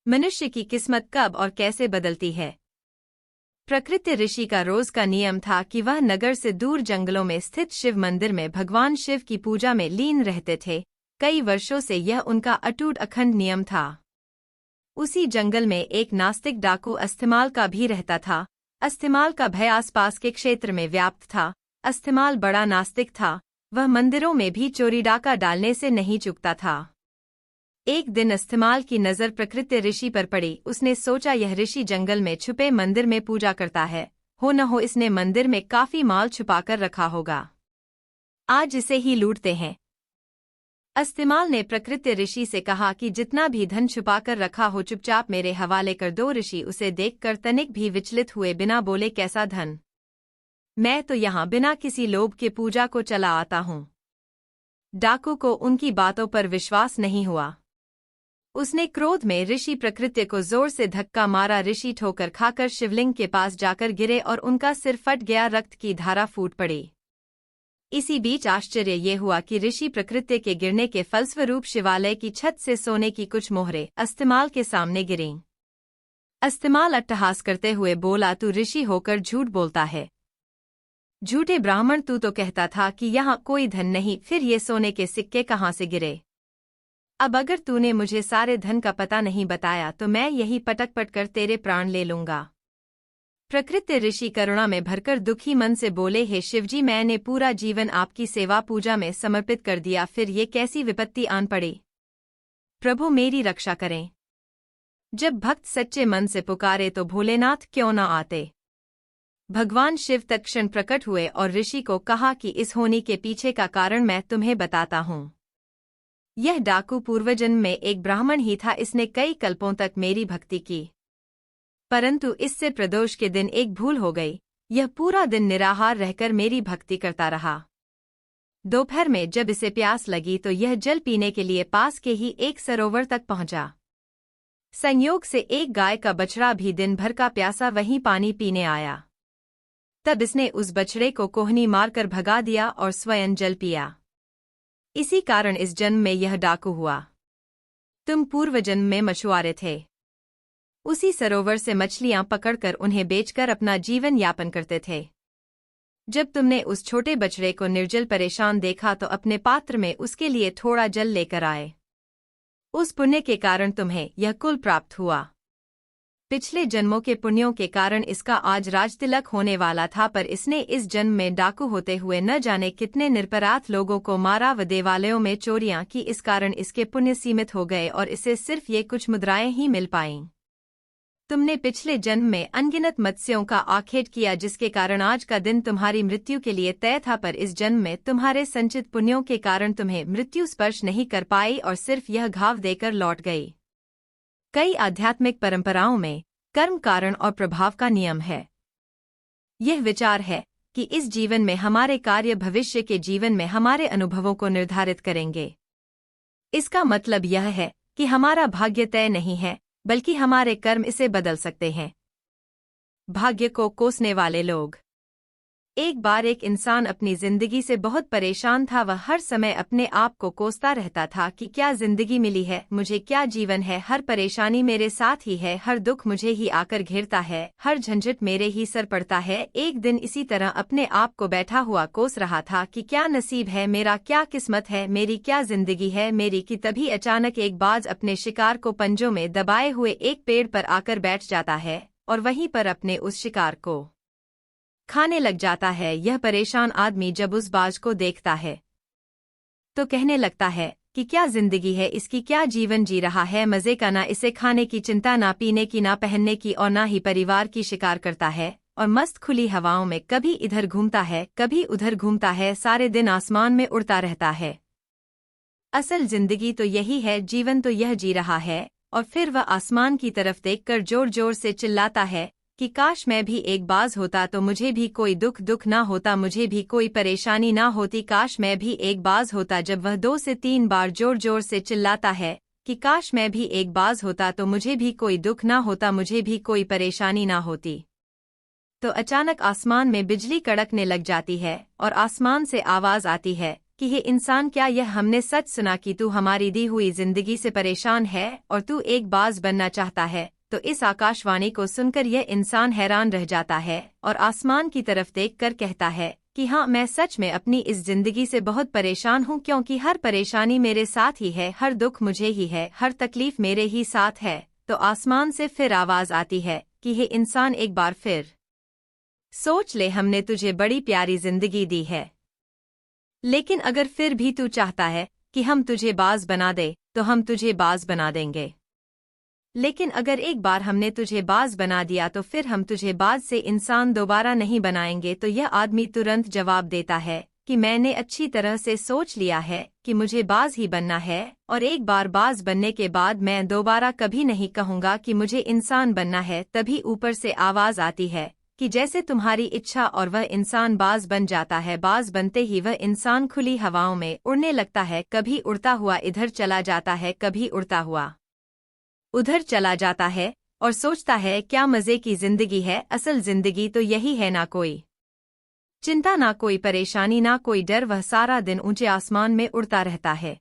मनुष्य की किस्मत कब और कैसे बदलती है। प्रकृति ऋषि का रोज का नियम था कि वह नगर से दूर जंगलों में स्थित शिव मंदिर में भगवान शिव की पूजा में लीन रहते थे। कई वर्षों से यह उनका अटूट अखंड नियम था। उसी जंगल में एक नास्तिक डाकू अस्थमाल का भी रहता था। अस्थमाल का भय आसपास के क्षेत्र में व्याप्त था। अस्थमाल बड़ा नास्तिक था। वह मंदिरों में भी चोरी डाका डालने से नहीं चूकता था। एक दिन अस्थमाल की नज़र प्रकृति ऋषि पर पड़ी। उसने सोचा यह ऋषि जंगल में छुपे मंदिर में पूजा करता है। हो न हो इसने मंदिर में काफी माल छुपाकर रखा होगा। आज इसे ही लूटते हैं। अस्थमाल ने प्रकृति ऋषि से कहा कि जितना भी धन छुपाकर रखा हो चुपचाप मेरे हवाले कर दो। ऋषि उसे देखकर तनिक भी विचलित हुए बिना बोले, कैसा धन? मैं तो यहाँ बिना किसी लोभ के पूजा को चला आता हूँ। डाकू को उनकी बातों पर विश्वास नहीं हुआ। उसने क्रोध में ऋषि प्रकृति को जोर से धक्का मारा। ऋषि ठोकर खाकर शिवलिंग के पास जाकर गिरे और उनका सिर फट गया। रक्त की धारा फूट पड़ी। इसी बीच आश्चर्य ये हुआ कि ऋषि प्रकृति के गिरने के फलस्वरूप शिवालय की छत से सोने की कुछ मोहरें अस्थमाल के सामने गिरीं। अस्थमाल अट्टहास करते हुए बोला, तू ऋषि होकर झूठ बोलता है। झूठे ब्राह्मण, तू तो कहता था कि यहाँ कोई धन नहीं, फिर ये सोने के सिक्के कहाँ से गिरे? अब अगर तूने मुझे सारे धन का पता नहीं बताया तो मैं यही पटक पट कर तेरे प्राण ले लूंगा। प्रकृति ऋषि करुणा में भरकर दुखी मन से बोले, हे शिवजी, मैंने पूरा जीवन आपकी सेवा पूजा में समर्पित कर दिया, फिर ये कैसी विपत्ति आन पड़ी? प्रभु मेरी रक्षा करें। जब भक्त सच्चे मन से पुकारे तो भोलेनाथ क्यों न आते। भगवान शिव तत्क्षण प्रकट हुए और ऋषि को कहा कि इस होनी के पीछे का कारण मैं तुम्हें बताता हूँ। यह डाकू पूर्वजन्म में एक ब्राह्मण ही था। इसने कई कल्पों तक मेरी भक्ति की, परंतु इससे प्रदोष के दिन एक भूल हो गई। यह पूरा दिन निराहार रहकर मेरी भक्ति करता रहा। दोपहर में जब इसे प्यास लगी तो यह जल पीने के लिए पास के ही एक सरोवर तक पहुंचा। संयोग से एक गाय का बछड़ा भी दिन भर का प्यासा वहीं पानी पीने आया। तब इसने उस बछड़े को कोहनी मारकर भगा दिया और स्वयं जल पिया। इसी कारण इस जन्म में यह डाकू हुआ। तुम पूर्व जन्म में मछुआरे थे। उसी सरोवर से मछलियां पकड़कर उन्हें बेचकर अपना जीवन यापन करते थे। जब तुमने उस छोटे बछड़े को निर्जल परेशान देखा तो अपने पात्र में उसके लिए थोड़ा जल लेकर आए। उस पुण्य के कारण तुम्हें यह कुल प्राप्त हुआ। पिछले जन्मों के पुण्यों के कारण इसका आज राजतिलक होने वाला था, पर इसने इस जन्म में डाकू होते हुए न जाने कितने निरपराध लोगों को मारा व देवालयों में चोरियां की। इस कारण इसके पुण्य सीमित हो गए और इसे सिर्फ ये कुछ मुद्राएं ही मिल पाईं। तुमने पिछले जन्म में अनगिनत मत्स्यों का आखेट किया, जिसके कारण आज का दिन तुम्हारी मृत्यु के लिए तय था, पर इस जन्म में तुम्हारे संचित पुण्यों के कारण तुम्हें मृत्यु स्पर्श नहीं कर पाई और सिर्फ यह घाव देकर लौट गई। कई आध्यात्मिक परंपराओं में कर्म कारण और प्रभाव का नियम है। यह विचार है कि इस जीवन में हमारे कार्य भविष्य के जीवन में हमारे अनुभवों को निर्धारित करेंगे। इसका मतलब यह है कि हमारा भाग्य तय नहीं है, बल्कि हमारे कर्म इसे बदल सकते हैं। भाग्य को कोसने वाले लोग। एक बार एक इंसान अपनी जिंदगी से बहुत परेशान था। वह हर समय अपने आप को कोसता रहता था कि क्या जिंदगी मिली है मुझे, क्या जीवन है, हर परेशानी मेरे साथ ही है, हर दुख मुझे ही आकर घेरता है, हर झंझट मेरे ही सर पड़ता है। एक दिन इसी तरह अपने आप को बैठा हुआ कोस रहा था कि क्या नसीब है मेरा, क्या किस्मत है मेरी, क्या जिंदगी है मेरी, कि तभी अचानक एक बाज अपने शिकार को पंजों में दबाए हुए एक पेड़ पर आकर बैठ जाता है और वहीं पर अपने उस शिकार को खाने लग जाता है। यह परेशान आदमी जब उस बाज को देखता है तो कहने लगता है कि क्या जिंदगी है इसकी, क्या जीवन जी रहा है मजे का, ना इसे खाने की चिंता, ना पीने की, ना पहनने की और ना ही परिवार की शिकार करता है और मस्त खुली हवाओं में कभी इधर घूमता है कभी उधर घूमता है, सारे दिन आसमान में उड़ता रहता है। असल जिंदगी तो यही है, जीवन तो यह जी रहा है। और फिर वह आसमान की तरफ देखकर जोर जोर से चिल्लाता है कि काश मैं भी एक बाज होता तो मुझे भी कोई दुख ना होता, मुझे भी कोई परेशानी ना होती, काश मैं भी एक बाज होता। जब वह 2 से 3 बार जोर जोर से चिल्लाता है कि काश मैं भी एक बाज होता तो मुझे भी कोई दुख ना होता, मुझे भी कोई परेशानी ना होती, तो अचानक आसमान में बिजली कड़कने लग जाती है और आसमान से आवाज आती है कि हे इंसान, क्या यह हमने सच सुना कि तू हमारी दी हुई जिंदगी से परेशान है और तू एक बाज बनना चाहता है। तो इस आकाशवाणी को सुनकर यह इंसान हैरान रह जाता है और आसमान की तरफ देखकर कहता है कि हाँ, मैं सच में अपनी इस जिंदगी से बहुत परेशान हूँ, क्योंकि हर परेशानी मेरे साथ ही है, हर दुख मुझे ही है, हर तकलीफ मेरे ही साथ है। तो आसमान से फिर आवाज आती है कि हे इंसान, एक बार फिर सोच ले, हमने तुझे बड़ी प्यारी जिंदगी दी है, लेकिन अगर फिर भी तू चाहता है कि हम तुझे बाज बना दे तो हम तुझे बाज बना देंगे। लेकिन अगर एक बार हमने तुझे बाज बना दिया तो फिर हम तुझे बाज से इंसान दोबारा नहीं बनाएंगे। तो यह आदमी तुरंत जवाब देता है कि मैंने अच्छी तरह से सोच लिया है कि मुझे बाज ही बनना है, और एक बार बाज बनने के बाद मैं दोबारा कभी नहीं कहूँगा कि मुझे इंसान बनना है। तभी ऊपर से आवाज आती है कि जैसे तुम्हारी इच्छा, और वह इंसान बाज बन जाता है। बाज बनते ही वह इंसान खुली हवाओं में उड़ने लगता है, कभी उड़ता हुआ इधर चला जाता है, कभी उड़ता हुआ उधर चला जाता है, और सोचता है क्या मजे की जिंदगी है, असल जिंदगी तो यही है, ना कोई चिंता, ना कोई परेशानी, ना कोई डर। वह सारा दिन ऊंचे आसमान में उड़ता रहता है,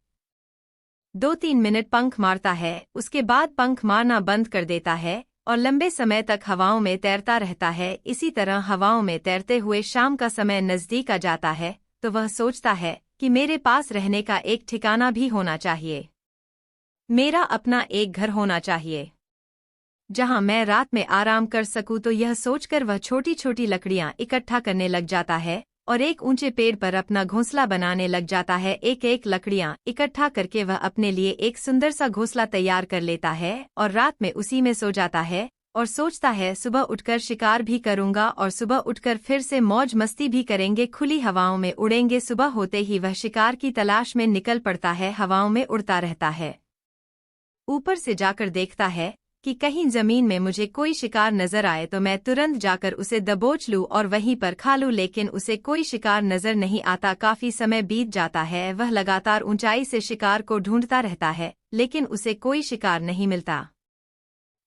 2-3 मिनट पंख मारता है, उसके बाद पंख मारना बंद कर देता है और लंबे समय तक हवाओं में तैरता रहता है। इसी तरह हवाओं में तैरते हुए शाम का समय नजदीक आ जाता है, तो वह सोचता है कि मेरे पास रहने का एक ठिकाना भी होना चाहिए, मेरा अपना एक घर होना चाहिए जहां मैं रात में आराम कर सकूं। तो यह सोचकर वह छोटी छोटी लकड़ियां इकट्ठा करने लग जाता है और एक ऊंचे पेड़ पर अपना घोंसला बनाने लग जाता है। एक एक लकड़ियां इकट्ठा करके वह अपने लिए एक सुंदर सा घोंसला तैयार कर लेता है और रात में उसी में सो जाता है और सोचता है सुबह उठकर शिकार भी करूंगा, और सुबह उठकर फिर से मौज मस्ती भी करेंगे, खुली हवाओं में उड़ेंगे। सुबह होते ही वह शिकार की तलाश में निकल पड़ता है, हवाओं में उड़ता रहता है, ऊपर से जाकर देखता है कि कहीं जमीन में मुझे कोई शिकार नजर आए तो मैं तुरंत जाकर उसे दबोच लूं और वहीं पर खा लूं। लेकिन उसे कोई शिकार नजर नहीं आता। काफी समय बीत जाता है, वह लगातार ऊंचाई से शिकार को ढूंढता रहता है, लेकिन उसे कोई शिकार नहीं मिलता।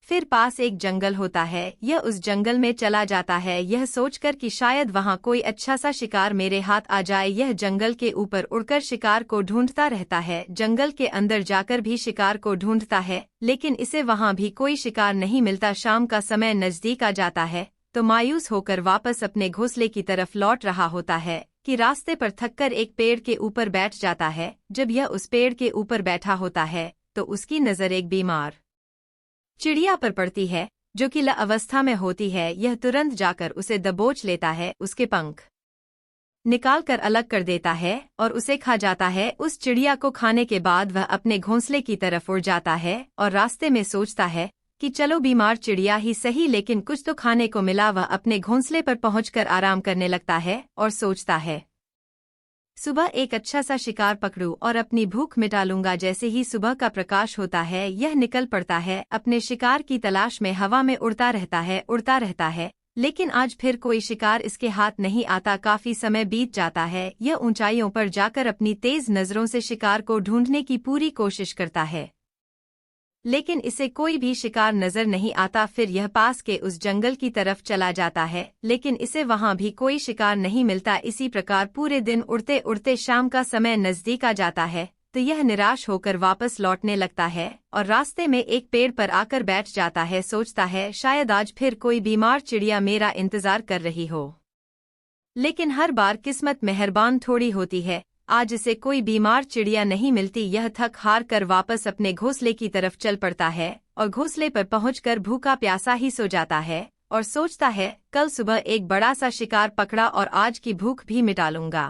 फिर पास एक जंगल होता है, यह उस जंगल में चला जाता है, यह सोचकर कि शायद वहां कोई अच्छा सा शिकार मेरे हाथ आ जाए। यह जंगल के ऊपर उड़कर शिकार को ढूंढता रहता है, जंगल के अंदर जाकर भी शिकार को ढूंढता है, लेकिन इसे वहां भी कोई शिकार नहीं मिलता। शाम का समय नजदीक आ जाता है, तो मायूस होकर वापस अपने घोंसले की तरफ लौट रहा होता है कि रास्ते पर थककर एक पेड़ के ऊपर बैठ जाता है। जब यह उस पेड़ के ऊपर बैठा होता है तो उसकी नजर एक बीमार चिड़िया पर पड़ती है, जो कि अवस्था में होती है। यह तुरंत जाकर उसे दबोच लेता है, उसके पंख निकालकर अलग कर देता है और उसे खा जाता है। उस चिड़िया को खाने के बाद वह अपने घोंसले की तरफ उड़ जाता है और रास्ते में सोचता है कि चलो बीमार चिड़िया ही सही, लेकिन कुछ तो खाने को मिला। वह अपने घोंसले पर पहुंचकर आराम करने लगता है और सोचता है सुबह एक अच्छा सा शिकार पकड़ूं और अपनी भूख मिटा लूंगा। जैसे ही सुबह का प्रकाश होता है, यह निकल पड़ता है अपने शिकार की तलाश में, हवा में उड़ता रहता है, लेकिन आज फिर कोई शिकार इसके हाथ नहीं आता। काफी समय बीत जाता है, यह ऊंचाइयों पर जाकर अपनी तेज नजरों से शिकार को ढूंढने की पूरी कोशिश करता है, लेकिन इसे कोई भी शिकार नजर नहीं आता। फिर यह पास के उस जंगल की तरफ चला जाता है, लेकिन इसे वहां भी कोई शिकार नहीं मिलता। इसी प्रकार पूरे दिन उड़ते उड़ते शाम का समय नजदीक आ जाता है, तो यह निराश होकर वापस लौटने लगता है और रास्ते में एक पेड़ पर आकर बैठ जाता है। सोचता है शायद आज फिर कोई बीमार चिड़िया मेरा इंतजार कर रही हो, लेकिन हर बार किस्मत मेहरबान थोड़ी होती है। आज इसे कोई बीमार चिड़िया नहीं मिलती। यह थक हार कर वापस अपने घोंसले की तरफ चल पड़ता है और घोंसले पर पहुंचकर भूखा प्यासा ही सो जाता है और सोचता है कल सुबह एक बड़ा सा शिकार पकड़ा और आज की भूख भी मिटा लूंगा।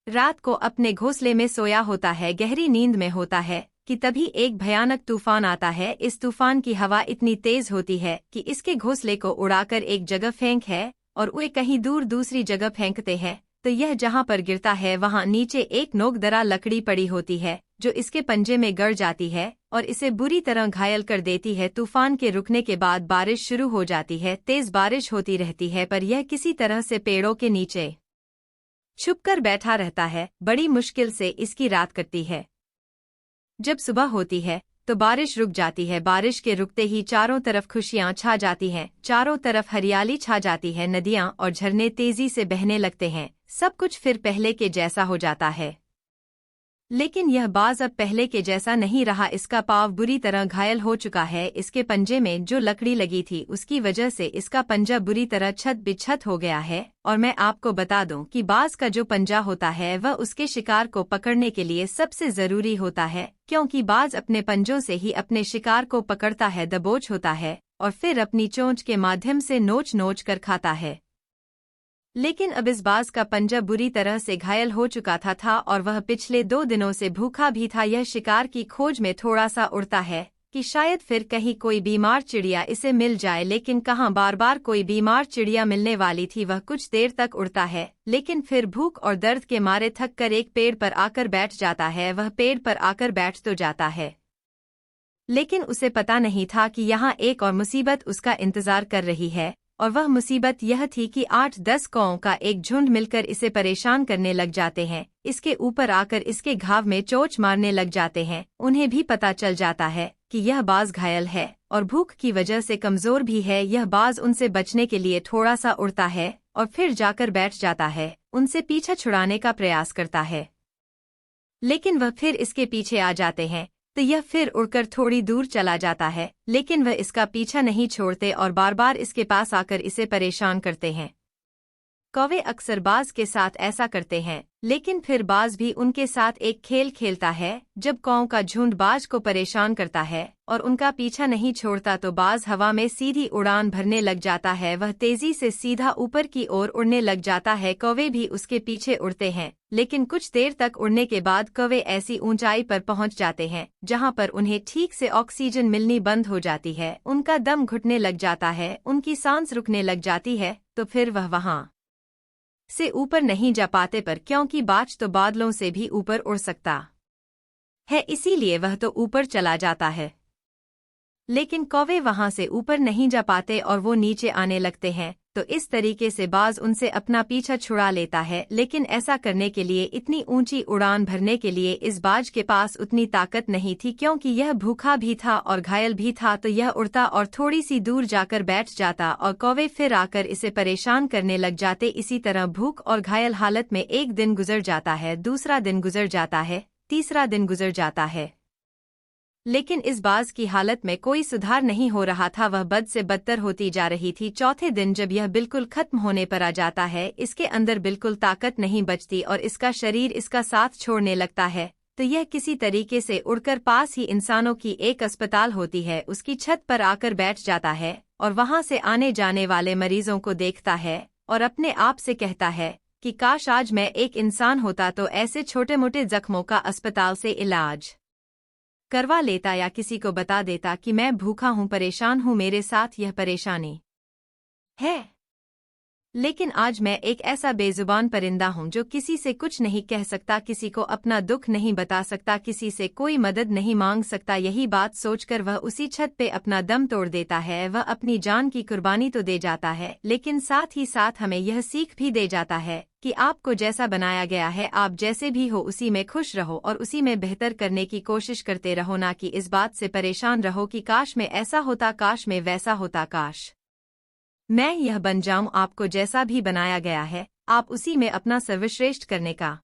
रात को अपने घोंसले में सोया होता है, गहरी नींद में होता है कि तभी एक भयानक तूफान आता है। इस तूफान की हवा इतनी तेज होती है कि इसके घोंसले को उड़ाकर एक जगह फेंक है और वे कहीं दूर दूसरी जगह फेंकते हैं। तो यह जहां पर गिरता है वहां नीचे एक नोकदरा लकड़ी पड़ी होती है, जो इसके पंजे में गड़ जाती है और इसे बुरी तरह घायल कर देती है। तूफान के रुकने के बाद बारिश शुरू हो जाती है, तेज बारिश होती रहती है, पर यह किसी तरह से पेड़ों के नीचे छुपकर बैठा रहता है। बड़ी मुश्किल से इसकी रात कटती है। जब सुबह होती है तो बारिश रुक जाती है। बारिश के रुकते ही चारों तरफ खुशियां छा जाती हैं, चारों तरफ हरियाली छा जाती है, नदियां और झरने तेजी से बहने लगते हैं, सब कुछ फिर पहले के जैसा हो जाता है। लेकिन यह बाज अब पहले के जैसा नहीं रहा। इसका पाँव बुरी तरह घायल हो चुका है। इसके पंजे में जो लकड़ी लगी थी उसकी वजह से इसका पंजा बुरी तरह छत बिछत हो गया है। और मैं आपको बता दूं कि बाज का जो पंजा होता है वह उसके शिकार को पकड़ने के लिए सबसे जरूरी होता है, क्योंकि बाज अपने पंजों से ही अपने शिकार को पकड़ता है, दबोच होता है और फिर अपनी चोंच के माध्यम से नोच नोच कर खाता है। लेकिन अब इस बाज का पंजा बुरी तरह से घायल हो चुका था और वह पिछले 2 दिनों से भूखा भी था। यह शिकार की खोज में थोड़ा सा उड़ता है कि शायद फिर कहीं कोई बीमार चिड़िया इसे मिल जाए, लेकिन कहाँ बार बार कोई बीमार चिड़िया मिलने वाली थी। वह कुछ देर तक उड़ता है, लेकिन फिर भूख और दर्द के मारे थक कर एक पेड़ पर आकर बैठ जाता है। वह पेड़ पर आकर बैठ तो जाता है, लेकिन उसे पता नहीं था कि यहाँ एक और मुसीबत उसका इंतजार कर रही है। और वह मुसीबत यह थी कि 8-10 कौओं का एक झुंड मिलकर इसे परेशान करने लग जाते हैं। इसके ऊपर आकर इसके घाव में चोंच मारने लग जाते हैं। उन्हें भी पता चल जाता है कि यह बाज घायल है और भूख की वजह से कमजोर भी है। यह बाज उनसे बचने के लिए थोड़ा सा उड़ता है और फिर जाकर बैठ जाता है। उनसे पीछा छुड़ाने का प्रयास करता है, लेकिन वह फिर इसके पीछे आ जाते हैं, तो यह फिर उड़कर थोड़ी दूर चला जाता है। लेकिन वह इसका पीछा नहीं छोड़ते और बार बार इसके पास आकर इसे परेशान करते हैं। कौवे अक्सर बाज के साथ ऐसा करते हैं, लेकिन फिर बाज भी उनके साथ एक खेल खेलता है। जब कौओं का झुंड बाज को परेशान करता है और उनका पीछा नहीं छोड़ता तो बाज हवा में सीधी उड़ान भरने लग जाता है। वह तेजी से सीधा ऊपर की ओर उड़ने लग जाता है। कौवे भी उसके पीछे उड़ते हैं, लेकिन कुछ देर तक उड़ने के बाद कौवे ऐसी ऊंचाई पर पहुंच जाते हैं जहां पर उन्हें ठीक से ऑक्सीजन मिलनी बंद हो जाती है। उनका दम घुटने लग जाता है, उनकी सांस रुकने लग जाती है। तो फिर वह वहां से ऊपर नहीं जा पाते, पर क्योंकि बाज तो बादलों से भी ऊपर उड़ सकता है, इसीलिए वह तो ऊपर चला जाता है। लेकिन कौवे वहां से ऊपर नहीं जा पाते और वो नीचे आने लगते हैं। तो इस तरीके से बाज उनसे अपना पीछा छुड़ा लेता है। लेकिन ऐसा करने के लिए, इतनी ऊंची उड़ान भरने के लिए इस बाज के पास उतनी ताकत नहीं थी, क्योंकि यह भूखा भी था और घायल भी था। तो यह उड़ता और थोड़ी सी दूर जाकर बैठ जाता और कौवे फिर आकर इसे परेशान करने लग जाते। इसी तरह भूख और घायल हालत में एक दिन गुजर जाता है, दूसरा दिन गुजर जाता है, तीसरा दिन गुजर जाता है, लेकिन इस बाज की हालत में कोई सुधार नहीं हो रहा था। वह बद से बदतर होती जा रही थी। चौथे दिन जब यह बिल्कुल खत्म होने पर आ जाता है, इसके अंदर बिल्कुल ताकत नहीं बचती और इसका शरीर इसका साथ छोड़ने लगता है, तो यह किसी तरीके से उड़कर पास ही इंसानों की एक अस्पताल होती है उसकी छत पर आकर बैठ जाता है और वहां से आने जाने वाले मरीजों को देखता है और अपने आप से कहता है कि काश आज मैं एक इंसान होता तो ऐसे छोटे मोटे जख्मों का अस्पताल से इलाज करवा लेता या किसी को बता देता कि मैं भूखा हूं, परेशान हूं, मेरे साथ यह परेशानी है। लेकिन आज मैं एक ऐसा बेजुबान परिंदा हूं जो किसी से कुछ नहीं कह सकता, किसी को अपना दुख नहीं बता सकता, किसी से कोई मदद नहीं मांग सकता। यही बात सोचकर वह उसी छत पे अपना दम तोड़ देता है। वह अपनी जान की कुर्बानी तो दे जाता है, लेकिन साथ ही साथ हमें यह सीख भी दे जाता है कि आपको जैसा बनाया गया है, आप जैसे भी हो उसी में खुश रहो और उसी में बेहतर करने की कोशिश करते रहो, ना कि इस बात से परेशान रहो कि काश में ऐसा होता, काश में वैसा होता, काश मैं यह बन जाऊं। आपको जैसा भी बनाया गया है, आप उसी में अपना सर्वश्रेष्ठ करने का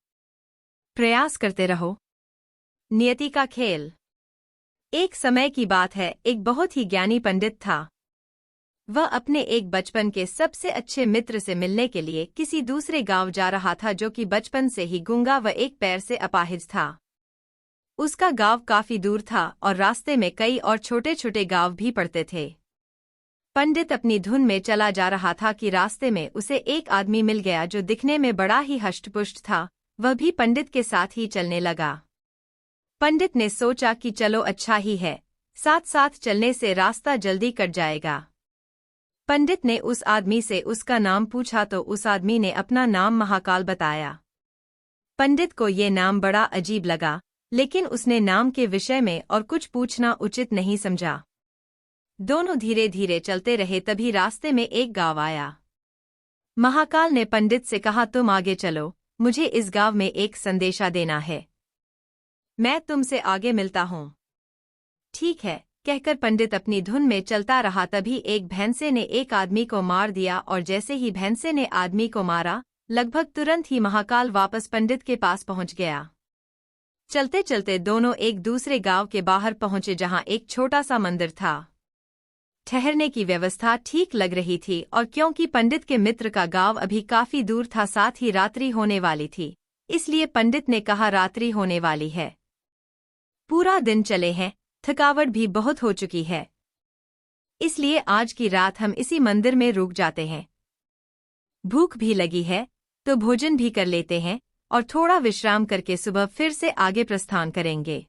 प्रयास करते रहो। नियति का खेल। एक समय की बात है, एक बहुत ही ज्ञानी पंडित था। वह अपने एक बचपन के सबसे अच्छे मित्र से मिलने के लिए किसी दूसरे गांव जा रहा था, जो कि बचपन से ही गूंगा व एक पैर से अपाहिज था। उसका गांव काफी दूर था और रास्ते में कई और छोटे छोटे गांव भी पड़ते थे। पंडित अपनी धुन में चला जा रहा था कि रास्ते में उसे एक आदमी मिल गया जो दिखने में बड़ा ही हष्टपुष्ट था। वह भी पंडित के साथ ही चलने लगा। पंडित ने सोचा कि चलो अच्छा ही है, साथ साथ चलने से रास्ता जल्दी कट जाएगा। पंडित ने उस आदमी से उसका नाम पूछा तो उस आदमी ने अपना नाम महाकाल बताया। पंडित को ये नाम बड़ा अजीब लगा, लेकिन उसने नाम के विषय में और कुछ पूछना उचित नहीं समझा। दोनों धीरे धीरे चलते रहे, तभी रास्ते में एक गांव आया। महाकाल ने पंडित से कहा, तुम आगे चलो, मुझे इस गांव में एक संदेशा देना है, मैं तुमसे आगे मिलता हूँ। ठीक है, कहकर पंडित अपनी धुन में चलता रहा। तभी एक भैंसे ने एक आदमी को मार दिया और जैसे ही भैंसे ने आदमी को मारा, लगभग तुरंत ही महाकाल वापस पंडित के पास पहुंच गया। चलते चलते दोनों एक दूसरे गांव के बाहर पहुंचे जहां एक छोटा सा मंदिर था। ठहरने की व्यवस्था ठीक लग रही थी और क्योंकि पंडित के मित्र का गांव अभी काफी दूर था, साथ ही रात्रि होने वाली थी, इसलिए पंडित ने कहा रात्रि होने वाली है, पूरा दिन चले हैं, थकावट भी बहुत हो चुकी है, इसलिए आज की रात हम इसी मंदिर में रुक जाते हैं। भूख भी लगी है तो भोजन भी कर लेते हैं और थोड़ा विश्राम करके सुबह फिर से आगे प्रस्थान करेंगे।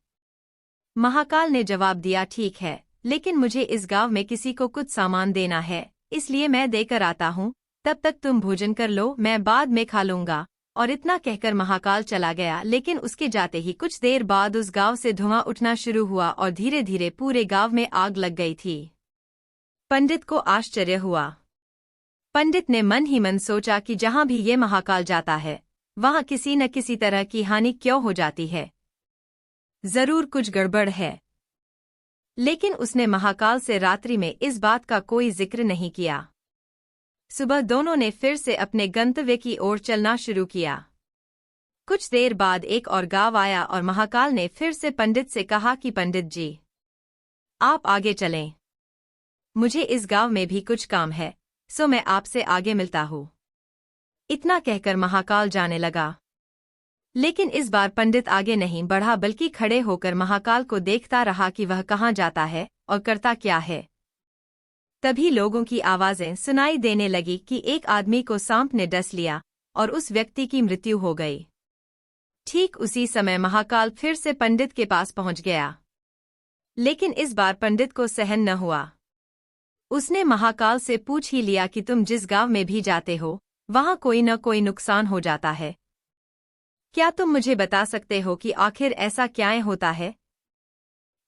महाकाल ने जवाब दिया, ठीक है, लेकिन मुझे इस गांव में किसी को कुछ सामान देना है, इसलिए मैं देकर आता हूँ, तब तक तुम भोजन कर लो, मैं बाद में खा लूंगा। और इतना कहकर महाकाल चला गया। लेकिन उसके जाते ही कुछ देर बाद उस गांव से धुआं उठना शुरू हुआ और धीरे धीरे पूरे गांव में आग लग गई थी। पंडित को आश्चर्य हुआ। पंडित ने मन ही मन सोचा कि जहां भी ये महाकाल जाता है वहां किसी न किसी तरह की हानि क्यों हो जाती है, जरूर कुछ गड़बड़ है। लेकिन उसने महाकाल से रात्रि में इस बात का कोई जिक्र नहीं किया। सुबह दोनों ने फिर से अपने गंतव्य की ओर चलना शुरू किया। कुछ देर बाद एक और गांव आया और महाकाल ने फिर से पंडित से कहा कि पंडित जी, आप आगे चलें, मुझे इस गांव में भी कुछ काम है, सो मैं आपसे आगे मिलता हूँ। इतना कहकर महाकाल जाने लगा। लेकिन इस बार पंडित आगे नहीं बढ़ा बल्कि खड़े होकर महाकाल को देखता रहा कि वह कहाँ जाता है और करता क्या है। तभी लोगों की आवाजें सुनाई देने लगी कि एक आदमी को सांप ने डस लिया और उस व्यक्ति की मृत्यु हो गई। ठीक उसी समय महाकाल फिर से पंडित के पास पहुंच गया। लेकिन इस बार पंडित को सहन न हुआ। उसने महाकाल से पूछ ही लिया कि तुम जिस गांव में भी जाते हो वहां कोई न कोई नुकसान हो जाता है, क्या तुम मुझे बता सकते हो कि आखिर ऐसा क्या होता है?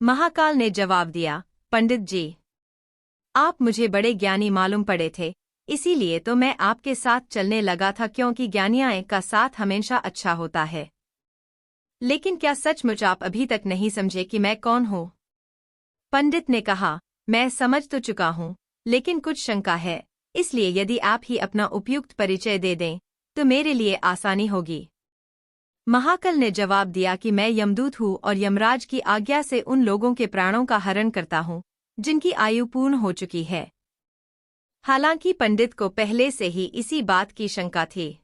महाकाल ने जवाब दिया, पंडित जी, आप मुझे बड़े ज्ञानी मालूम पड़े थे, इसीलिए तो मैं आपके साथ चलने लगा था, क्योंकि ज्ञानियों का साथ हमेशा अच्छा होता है। लेकिन क्या सचमुच आप अभी तक नहीं समझे कि मैं कौन हूँ? पंडित ने कहा, मैं समझ तो चुका हूँ, लेकिन कुछ शंका है, इसलिए यदि आप ही अपना उपयुक्त परिचय दे दें तो मेरे लिए आसानी होगी। महाकाल ने जवाब दिया कि मैं यमदूत हूँ और यमराज की आज्ञा से उन लोगों के प्राणों का हरण करता हूँ जिनकी आयु पूर्ण हो चुकी है। हालांकि पंडित को पहले से ही इसी बात की शंका थी।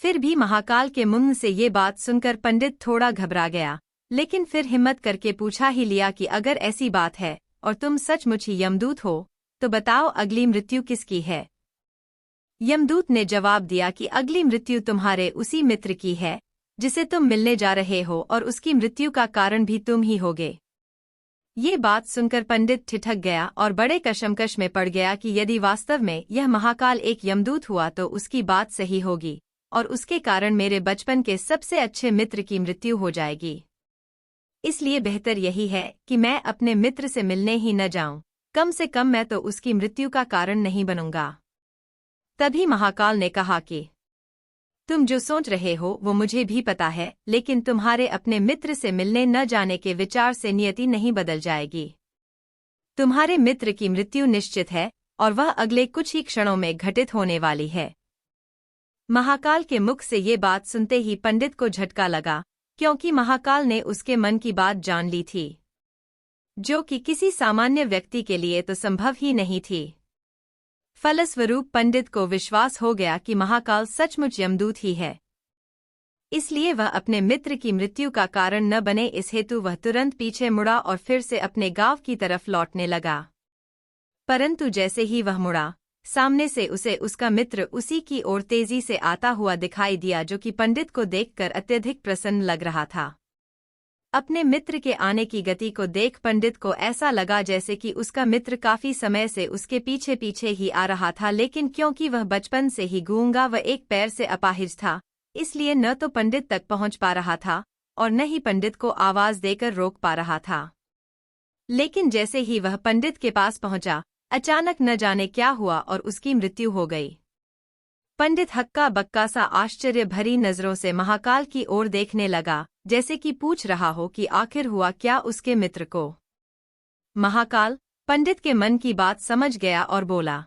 फिर भी महाकाल के मुंह से ये बात सुनकर पंडित थोड़ा घबरा गया, लेकिन फिर हिम्मत करके पूछा ही लिया कि अगर ऐसी बात है और तुम सचमुच ही यमदूत हो तो बताओ अगली मृत्यु किसकी है? यमदूत ने जवाब दिया कि अगली मृत्यु तुम्हारे उसी मित्र की है जिसे तुम मिलने जा रहे हो, और उसकी मृत्यु का कारण भी तुम ही होगे। ये बात सुनकर पंडित ठिठक गया और बड़े कशमकश में पड़ गया कि यदि वास्तव में यह महाकाल एक यमदूत हुआ तो उसकी बात सही होगी और उसके कारण मेरे बचपन के सबसे अच्छे मित्र की मृत्यु हो जाएगी। इसलिए बेहतर यही है कि मैं अपने मित्र से मिलने ही न जाऊं, कम से कम मैं तो उसकी मृत्यु का कारण नहीं बनूंगा। तभी महाकाल ने कहा कि तुम जो सोच रहे हो वो मुझे भी पता है, लेकिन तुम्हारे अपने मित्र से मिलने न जाने के विचार से नियति नहीं बदल जाएगी। तुम्हारे मित्र की मृत्यु निश्चित है और वह अगले कुछ ही क्षणों में घटित होने वाली है। महाकाल के मुख से ये बात सुनते ही पंडित को झटका लगा, क्योंकि महाकाल ने उसके मन की बात जान ली थी, जो कि किसी सामान्य व्यक्ति के लिए तो संभव ही नहीं थी। फलस्वरूप पंडित को विश्वास हो गया कि महाकाल सचमुच यमदूत ही है। इसलिए वह अपने मित्र की मृत्यु का कारण न बने, इस हेतु वह तुरंत पीछे मुड़ा और फिर से अपने गांव की तरफ लौटने लगा। परंतु जैसे ही वह मुड़ा, सामने से उसे उसका मित्र उसी की ओर तेजी से आता हुआ दिखाई दिया, जो कि पंडित को देखकर अत्यधिक प्रसन्न लग रहा था। अपने मित्र के आने की गति को देख पंडित को ऐसा लगा जैसे कि उसका मित्र काफी समय से उसके पीछे पीछे ही आ रहा था, लेकिन क्योंकि वह बचपन से ही गूंगा व एक पैर से अपाहिज था, इसलिए न तो पंडित तक पहुंच पा रहा था और न ही पंडित को आवाज देकर रोक पा रहा था। लेकिन जैसे ही वह पंडित के पास पहुंचा, अचानक न जाने क्या हुआ और उसकी मृत्यु हो गई। पंडित हक्का बक्का सा आश्चर्य भरी नजरों से महाकाल की ओर देखने लगा, जैसे कि पूछ रहा हो कि आखिर हुआ क्या उसके मित्र को। महाकाल पंडित के मन की बात समझ गया और बोला,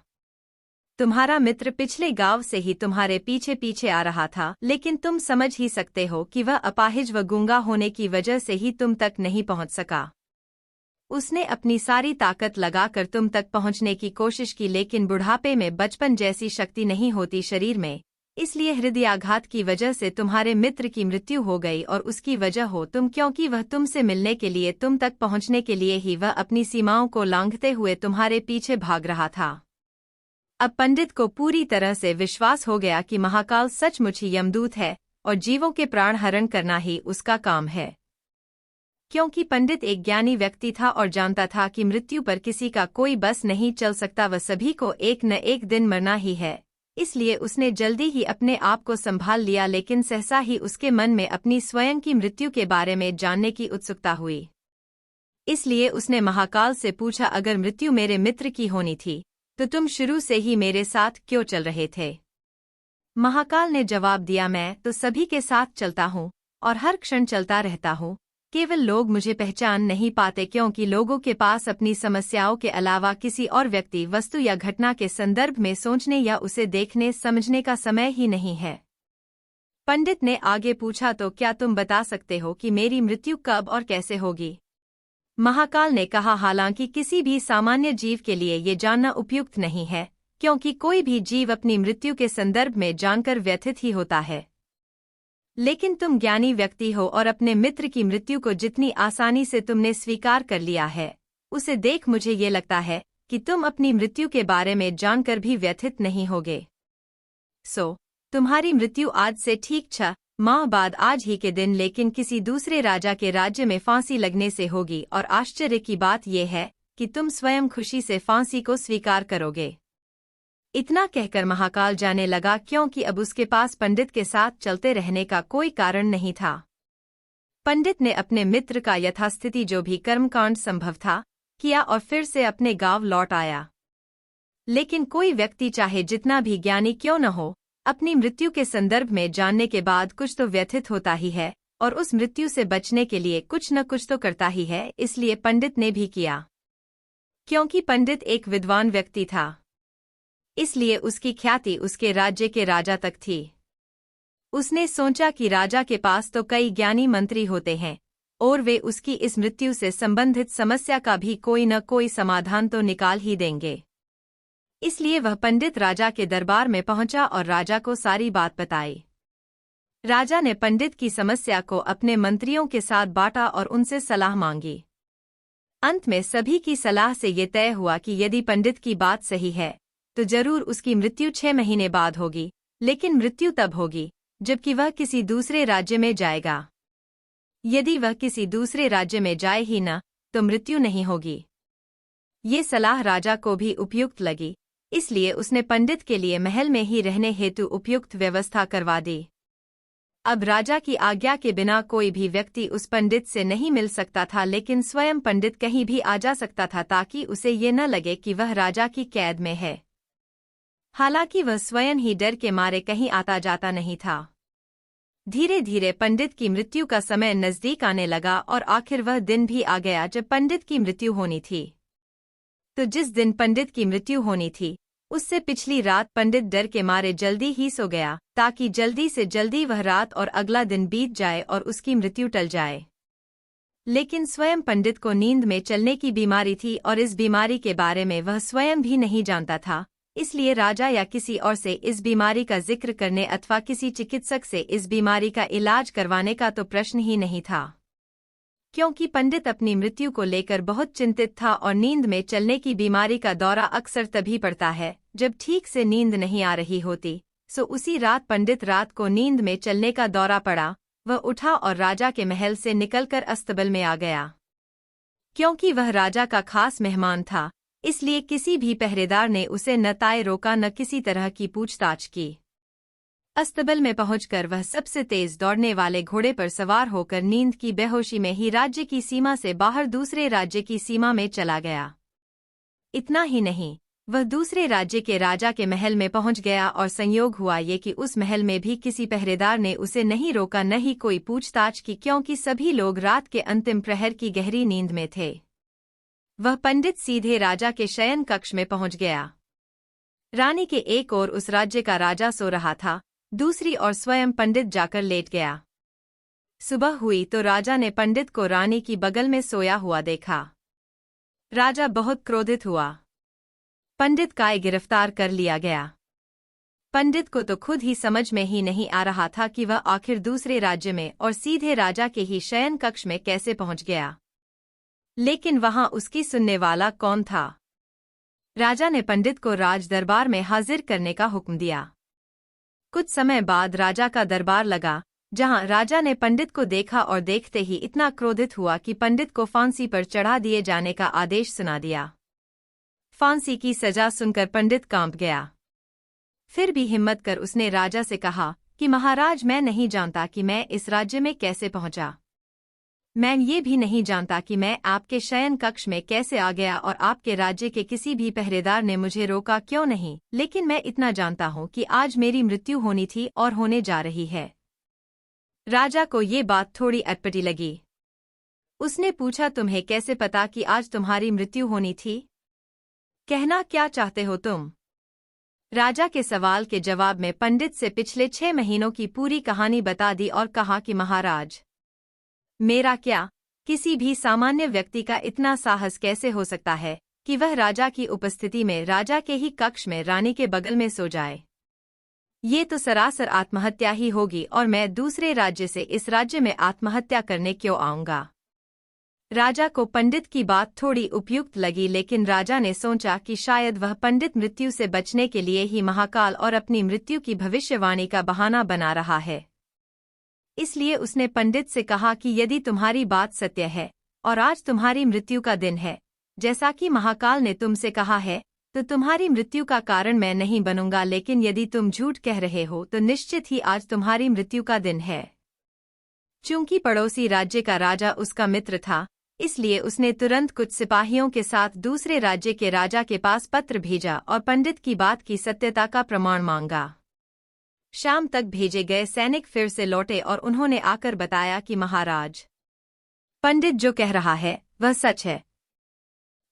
तुम्हारा मित्र पिछले गांव से ही तुम्हारे पीछे पीछे आ रहा था, लेकिन तुम समझ ही सकते हो कि वह अपाहिज व गूंगा होने की वजह से ही तुम तक नहीं पहुंच सका। उसने अपनी सारी ताकत लगाकर तुम तक पहुंचने की कोशिश की, लेकिन बुढ़ापे में बचपन जैसी शक्ति नहीं होती शरीर में, इसलिए हृदयाघात की वजह से तुम्हारे मित्र की मृत्यु हो गई और उसकी वजह हो तुम, क्योंकि वह तुमसे मिलने के लिए, तुम तक पहुंचने के लिए ही वह अपनी सीमाओं को लांघते हुए तुम्हारे पीछे भाग रहा था। अब पंडित को पूरी तरह से विश्वास हो गया कि महाकाल सचमुच ही यमदूत है और जीवों के प्राण हरण करना ही उसका काम है। क्योंकि पंडित एक ज्ञानी व्यक्ति था और जानता था कि मृत्यु पर किसी का कोई बस नहीं चल सकता, वह सभी को एक न एक दिन मरना ही है। इसलिए उसने जल्दी ही अपने आप को संभाल लिया, लेकिन सहसा ही उसके मन में अपनी स्वयं की मृत्यु के बारे में जानने की उत्सुकता हुई। इसलिए उसने महाकाल से पूछा, अगर मृत्यु मेरे मित्र की होनी थी तो तुम शुरू से ही मेरे साथ क्यों चल रहे थे? महाकाल ने जवाब दिया, मैं तो सभी के साथ चलता हूँ और हर क्षण चलता रहता हूँ, केवल लोग मुझे पहचान नहीं पाते क्योंकि लोगों के पास अपनी समस्याओं के अलावा किसी और व्यक्ति, वस्तु या घटना के संदर्भ में सोचने या उसे देखने समझने का समय ही नहीं है। पंडित ने आगे पूछा, तो क्या तुम बता सकते हो कि मेरी मृत्यु कब और कैसे होगी? महाकाल ने कहा, हालांकि किसी भी सामान्य जीव के लिए ये जानना उपयुक्त नहीं है, क्योंकि कोई भी जीव अपनी मृत्यु के संदर्भ में जानकर व्यथित ही होता है। लेकिन तुम ज्ञानी व्यक्ति हो और अपने मित्र की मृत्यु को जितनी आसानी से तुमने स्वीकार कर लिया है, उसे देख मुझे ये लगता है कि तुम अपनी मृत्यु के बारे में जानकर भी व्यथित नहीं होगे। तुम्हारी मृत्यु आज से ठीक 6 माह बाद आज ही के दिन, लेकिन किसी दूसरे राजा के राज्य में फांसी लगने से होगी, और आश्चर्य की बात यह है कि तुम स्वयं खुशी से फांसी को स्वीकार करोगे। इतना कहकर महाकाल जाने लगा, क्योंकि अब उसके पास पंडित के साथ चलते रहने का कोई कारण नहीं था। पंडित ने अपने मित्र का यथास्थिति जो भी कर्मकांड संभव था किया और फिर से अपने गांव लौट आया। लेकिन कोई व्यक्ति चाहे जितना भी ज्ञानी क्यों न हो, अपनी मृत्यु के संदर्भ में जानने के बाद कुछ तो व्यथित होता ही है और उस मृत्यु से बचने के लिए कुछ न कुछ तो करता ही है। इसलिए पंडित ने भी किया। क्योंकि पंडित एक विद्वान व्यक्ति था, इसलिए उसकी ख्याति उसके राज्य के राजा तक थी। उसने सोचा कि राजा के पास तो कई ज्ञानी मंत्री होते हैं और वे उसकी इस मृत्यु से संबंधित समस्या का भी कोई न कोई समाधान तो निकाल ही देंगे। इसलिए वह पंडित राजा के दरबार में पहुंचा और राजा को सारी बात बताई। राजा ने पंडित की समस्या को अपने मंत्रियों के साथ बांटा और उनसे सलाह मांगी। अंत में सभी की सलाह से ये तय हुआ कि यदि पंडित की बात सही है तो जरूर उसकी मृत्यु 6 महीने बाद होगी, लेकिन मृत्यु तब होगी जबकि वह किसी दूसरे राज्य में जाएगा। यदि वह किसी दूसरे राज्य में जाए ही न तो मृत्यु नहीं होगी। ये सलाह राजा को भी उपयुक्त लगी, इसलिए उसने पंडित के लिए महल में ही रहने हेतु उपयुक्त व्यवस्था करवा दी। अब राजा की आज्ञा के बिना कोई भी व्यक्ति उस पंडित से नहीं मिल सकता था, लेकिन स्वयं पंडित कहीं भी आ जा सकता था ताकि उसे ये न लगे कि वह राजा की कैद में है। हालांकि वह स्वयं ही डर के मारे कहीं आता जाता नहीं था। धीरे धीरे पंडित की मृत्यु का समय नजदीक आने लगा और आखिर वह दिन भी आ गया जब पंडित की मृत्यु होनी थी। तो जिस दिन पंडित की मृत्यु होनी थी उससे पिछली रात पंडित डर के मारे जल्दी ही सो गया, ताकि जल्दी से जल्दी वह रात और अगला दिन बीत जाए और उसकी मृत्यु टल जाए। लेकिन स्वयं पंडित को नींद में चलने की बीमारी थी और इस बीमारी के बारे में वह स्वयं भी नहीं जानता था, इसलिए राजा या किसी और से इस बीमारी का जिक्र करने अथवा किसी चिकित्सक से इस बीमारी का इलाज करवाने का तो प्रश्न ही नहीं था। क्योंकि पंडित अपनी मृत्यु को लेकर बहुत चिंतित था और नींद में चलने की बीमारी का दौरा अक्सर तभी पड़ता है जब ठीक से नींद नहीं आ रही होती। सो उसी रात पंडित रात को नींद में चलने का दौरा पड़ा। वह उठा और राजा के महल से निकलकर अस्तबल में आ गया। क्योंकि वह राजा का खास मेहमान था, इसलिए किसी भी पहरेदार ने उसे न ताए रोका न किसी तरह की पूछताछ की। अस्तबल में पहुंचकर वह सबसे तेज दौड़ने वाले घोड़े पर सवार होकर नींद की बेहोशी में ही राज्य की सीमा से बाहर दूसरे राज्य की सीमा में चला गया। इतना ही नहीं, वह दूसरे राज्य के राजा के महल में पहुंच गया और संयोग हुआ ये कि उस महल में भी किसी पहरेदार ने उसे नहीं रोका न ही कोई पूछताछ की, क्योंकि सभी लोग रात के अंतिम प्रहर की गहरी नींद में थे। वह पंडित सीधे राजा के शयन कक्ष में पहुंच गया। रानी के एक ओर उस राज्य का राजा सो रहा था, दूसरी ओर स्वयं पंडित जाकर लेट गया। सुबह हुई तो राजा ने पंडित को रानी की बगल में सोया हुआ देखा। राजा बहुत क्रोधित हुआ। पंडित का गिरफ्तार कर लिया गया। पंडित को तो खुद ही समझ में ही नहीं आ रहा था कि वह आखिर दूसरे राज्य में और सीधे राजा के ही शयन कक्ष में कैसे पहुंच गया। लेकिन वहां उसकी सुनने वाला कौन था? राजा ने पंडित को राज दरबार में हाजिर करने का हुक्म दिया। कुछ समय बाद राजा का दरबार लगा, जहां राजा ने पंडित को देखा और देखते ही इतना क्रोधित हुआ कि पंडित को फांसी पर चढ़ा दिए जाने का आदेश सुना दिया। फांसी की सजा सुनकर पंडित कांप गया। फिर भी हिम्मत कर उसने राजा से कहा कि महाराज, मैं नहीं जानता कि मैं इस राज्य में कैसे पहुंचा। मैं ये भी नहीं जानता कि मैं आपके शयन कक्ष में कैसे आ गया और आपके राज्य के किसी भी पहरेदार ने मुझे रोका क्यों नहीं, लेकिन मैं इतना जानता हूं कि आज मेरी मृत्यु होनी थी और होने जा रही है। राजा को ये बात थोड़ी अटपटी लगी। उसने पूछा, तुम्हें कैसे पता कि आज तुम्हारी मृत्यु होनी थी? कहना क्या चाहते हो तुम? राजा के सवाल के जवाब में पंडित से पिछले 6 महीनों की पूरी कहानी बता दी और कहा कि महाराज, मेरा क्या, किसी भी सामान्य व्यक्ति का इतना साहस कैसे हो सकता है कि वह राजा की उपस्थिति में राजा के ही कक्ष में रानी के बगल में सो जाए। ये तो सरासर आत्महत्या ही होगी और मैं दूसरे राज्य से इस राज्य में आत्महत्या करने क्यों आऊंगा? राजा को पंडित की बात थोड़ी उपयुक्त लगी, लेकिन राजा ने सोचा कि शायद वह पंडित मृत्यु से बचने के लिए ही महाकाल और अपनी मृत्यु की भविष्यवाणी का बहाना बना रहा है। इसलिए उसने पंडित से कहा कि यदि तुम्हारी बात सत्य है और आज तुम्हारी मृत्यु का दिन है, जैसा कि महाकाल ने तुमसे कहा है, तो तुम्हारी मृत्यु का कारण मैं नहीं बनूंगा, लेकिन यदि तुम झूठ कह रहे हो तो निश्चित ही आज तुम्हारी मृत्यु का दिन है। चूंकि पड़ोसी राज्य का राजा उसका मित्र था, इसलिए उसने तुरंत कुछ सिपाहियों के साथ दूसरे राज्य के राजा के पास पत्र भेजा और पंडित की बात की सत्यता का प्रमाण मांगा। शाम तक भेजे गए सैनिक फिर से लौटे और उन्होंने आकर बताया कि महाराज, पंडित जो कह रहा है वह सच है।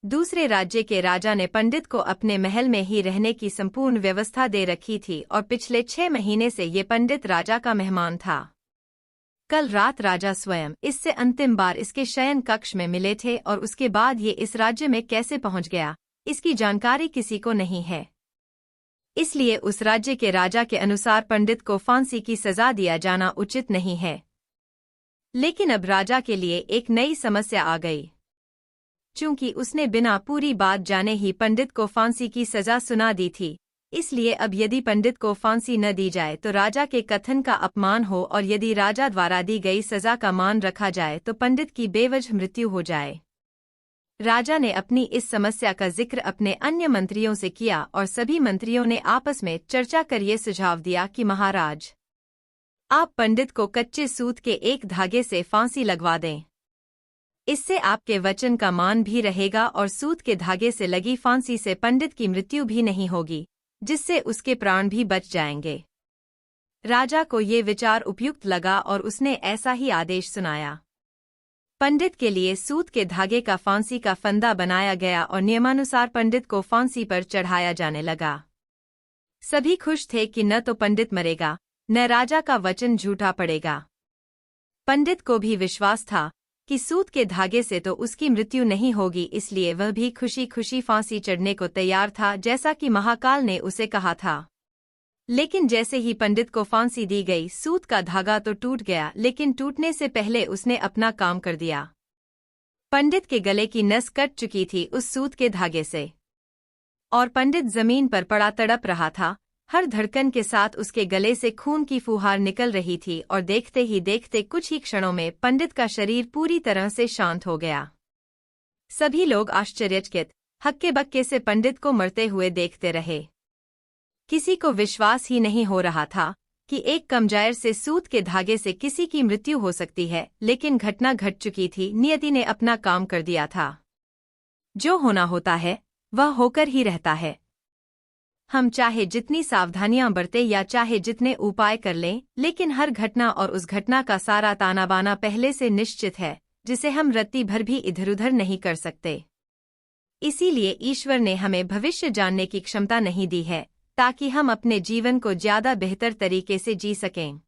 दूसरे राज्य के राजा ने पंडित को अपने महल में ही रहने की संपूर्ण व्यवस्था दे रखी थी और पिछले 6 महीने से ये पंडित राजा का मेहमान था। कल रात राजा स्वयं इससे अंतिम बार इसके शयन कक्ष में मिले थे और उसके बाद ये इस राज्य में कैसे पहुंच गया, इसकी जानकारी किसी को नहीं है। इसलिए उस राज्य के राजा के अनुसार पंडित को फांसी की सजा दिया जाना उचित नहीं है। लेकिन अब राजा के लिए एक नई समस्या आ गई। चूंकि उसने बिना पूरी बात जाने ही पंडित को फांसी की सजा सुना दी थी, इसलिए अब यदि पंडित को फांसी न दी जाए तो राजा के कथन का अपमान हो और यदि राजा द्वारा दी गई सजा का मान रखा जाए तो पंडित की बेवजह मृत्यु हो जाए। राजा ने अपनी इस समस्या का जिक्र अपने अन्य मंत्रियों से किया और सभी मंत्रियों ने आपस में चर्चा कर ये सुझाव दिया कि महाराज, आप पंडित को कच्चे सूत के एक धागे से फांसी लगवा दें। इससे आपके वचन का मान भी रहेगा और सूत के धागे से लगी फांसी से पंडित की मृत्यु भी नहीं होगी, जिससे उसके प्राण भी बच जाएंगे। राजा को ये विचार उपयुक्त लगा और उसने ऐसा ही आदेश सुनाया। पंडित के लिए सूत के धागे का फांसी का फंदा बनाया गया और नियमानुसार पंडित को फांसी पर चढ़ाया जाने लगा। सभी खुश थे कि न तो पंडित मरेगा, न राजा का वचन झूठा पड़ेगा। पंडित को भी विश्वास था कि सूत के धागे से तो उसकी मृत्यु नहीं होगी, इसलिए वह भी खुशी खुशी फांसी चढ़ने को तैयार था, जैसा कि महाकाल ने उसे कहा था। लेकिन जैसे ही पंडित को फांसी दी गई, सूत का धागा तो टूट गया, लेकिन टूटने से पहले उसने अपना काम कर दिया। पंडित के गले की नस कट चुकी थी उस सूत के धागे से, और पंडित जमीन पर पड़ा तड़प रहा था। हर धड़कन के साथ उसके गले से खून की फुहार निकल रही थी और देखते ही देखते कुछ ही क्षणों में पंडित का शरीर पूरी तरह से शांत हो गया। सभी लोग आश्चर्यचकित हक्के बक्के से पंडित को मरते हुए देखते रहे। किसी को विश्वास ही नहीं हो रहा था कि एक कमजायर से सूत के धागे से किसी की मृत्यु हो सकती है, लेकिन घटना घट चुकी थी। नियति ने अपना काम कर दिया था। जो होना होता है वह होकर ही रहता है। हम चाहे जितनी सावधानियां बरतें या चाहे जितने उपाय कर लें, लेकिन हर घटना और उस घटना का सारा ताना बाना पहले से निश्चित है, जिसे हम रत्ती भर भी इधर उधर नहीं कर सकते। इसीलिए ईश्वर ने हमें भविष्य जानने की क्षमता नहीं दी है, ताकि हम अपने जीवन को ज्यादा बेहतर तरीके से जी सकें।